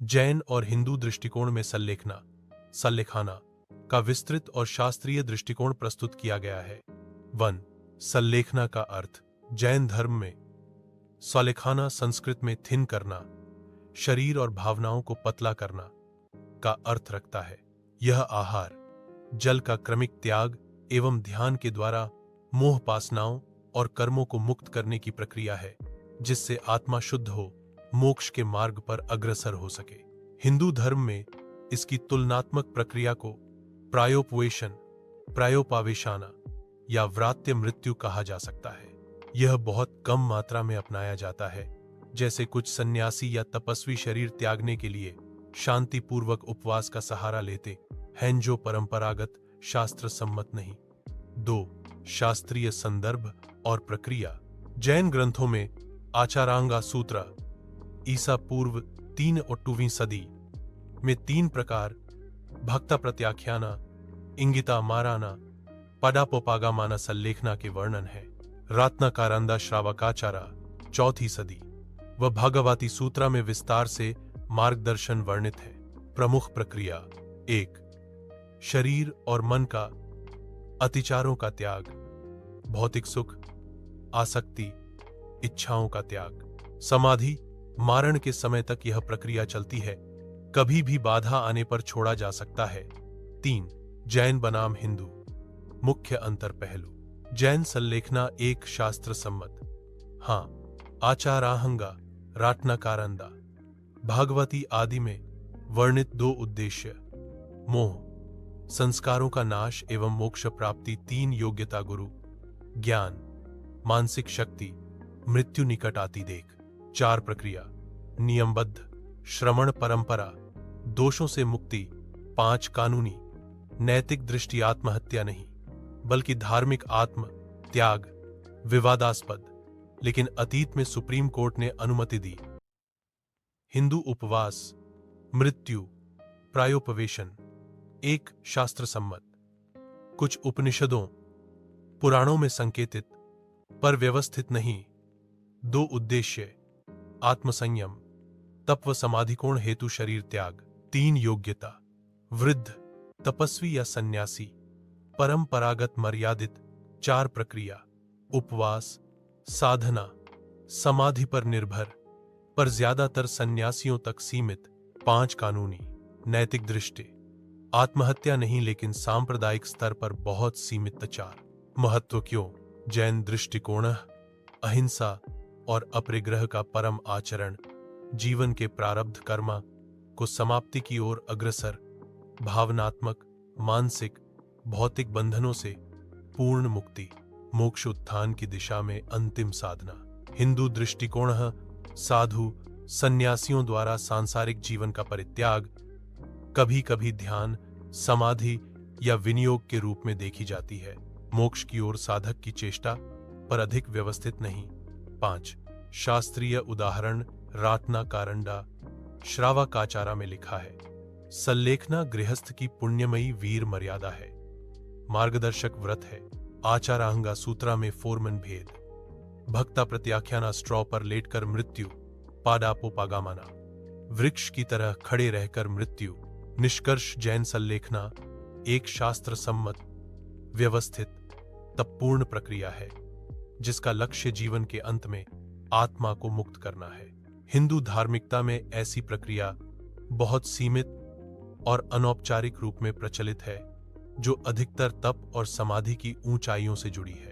जैन और हिंदू दृष्टिकोण में सल्लेखाना का विस्तृत और शास्त्रीय दृष्टिकोण प्रस्तुत किया गया है। 1. सल्लेखना का अर्थ। जैन धर्म में सल्लेखाना संस्कृत में थिन करना, शरीर और भावनाओं को पतला करना का अर्थ रखता है। यह आहार, जल का क्रमिक त्याग एवं ध्यान के द्वारा मोह पासनाओं और कर्मों को मुक्त करने की प्रक्रिया है, जिससे आत्मा शुद्ध हो मोक्ष के मार्ग पर अग्रसर हो सके। हिंदू धर्म में इसकी तुलनात्मक प्रक्रिया को प्रायोपावेशाना या व्रात्य मृत्यु कहा जा सकता है। यह बहुत कम मात्रा में अपनाया जाता है, जैसे कुछ सन्यासी या तपस्वी शरीर त्यागने के लिए शांतिपूर्वक उपवास का सहारा लेते हैं, जो परंपरागत शास्त्र सम्मत नहीं। 2. शास्त्रीय संदर्भ और प्रक्रिया। जैन ग्रंथों में आचारांगा सूत्र ईसा पूर्व 3 और 2वीं सदी में 3 प्रकार भक्ता प्रत्याख्याना, इंगिता माराना, पडापोपागामाना सल्लेखना के वर्णन है। रत्नाकारंदा श्रावकाचारा 4वीं सदी व भगवती सूत्रा में विस्तार से मार्गदर्शन वर्णित है। प्रमुख प्रक्रिया। 1. शरीर और मन का अतिचारों का त्याग, भौतिक सुख, आसक्ति, इच्छाओं का त्याग। समाधि मारण के समय तक यह प्रक्रिया चलती है, कभी भी बाधा आने पर छोड़ा जा सकता है। 3. जैन बनाम हिंदू। मुख्य अंतर पहलू। जैन सल्लेखना एक शास्त्र सम्मत, आचाराहंगा, राटनाकारंदा, भागवती आदि में वर्णित 2 उद्देश्य, मोह, संस्कारों का नाश एवं मोक्ष प्राप्ति। 3 योग्यता, गुरु, ज्ञान, मानसिक शक्ति, मृत्यु निकट आती देख। 4 प्रक्रिया, नियमबद्ध, श्रवण परंपरा, दोषों से मुक्ति। 5 कानूनी, नैतिक दृष्टि, आत्महत्या नहीं बल्कि धार्मिक आत्म त्याग, विवादास्पद लेकिन अतीत में सुप्रीम कोर्ट ने अनुमति दी। हिंदू उपवास, मृत्यु, प्रायोपवेशन एक शास्त्र सम्मत, कुछ उपनिषदों पुराणों में संकेतित पर व्यवस्थित नहीं। 2 उद्देश्य, आत्मसंयम, तप व समाधिकोण हेतु शरीर त्याग। 3 योग्यता, वृद्ध, तपस्वी या सन्यासी, परंपरागत मर्यादित। 4 प्रक्रिया, उपवास, साधना, समाधि पर निर्भर पर ज्यादातर सन्यासियों तक सीमित। 5 कानूनी, नैतिक दृष्टि, आत्महत्या नहीं लेकिन सांप्रदायिक स्तर पर बहुत सीमित। 4 महत्व क्यों। जैन दृष्टिकोण अहिंसा और अपरिग्रह का परम आचरण, जीवन के प्रारब्ध कर्म को समाप्ति की ओर अग्रसर, भावनात्मक, मानसिक, भौतिक बंधनों से पूर्ण मुक्ति, मोक्ष उत्थान की दिशा में अंतिम साधना। हिंदू दृष्टिकोण साधु सन्यासियों द्वारा सांसारिक जीवन का परित्याग, कभी कभी ध्यान, समाधि या विनियोग के रूप में देखी जाती है। मोक्ष की ओर साधक की चेष्टा पर अधिक व्यवस्थित नहीं। 5 शास्त्रीय उदाहरण, रत्नाकारंडा श्रावकाचारा में लिखा है, सल्लेखना गृहस्थ की पुण्यमयी वीर मर्यादा है, मार्गदर्शक व्रत है। आचारांगा सूत्रा में फोरमन भेद, भक्ता प्रत्याख्याना स्ट्रॉ पर लेटकर मृत्यु, पाडापोपागामाना वृक्ष की तरह खड़े रहकर मृत्यु। निष्कर्ष, जैन सल्लेखना एक शास्त्र सम्मत, व्यवस्थित, तपपूर्ण प्रक्रिया है जिसका लक्ष्य जीवन के अंत में आत्मा को मुक्त करना है। हिंदू धार्मिकता में ऐसी प्रक्रिया बहुत सीमित और अनौपचारिक रूप में प्रचलित है, जो अधिकतर तप और समाधि की ऊंचाइयों से जुड़ी है।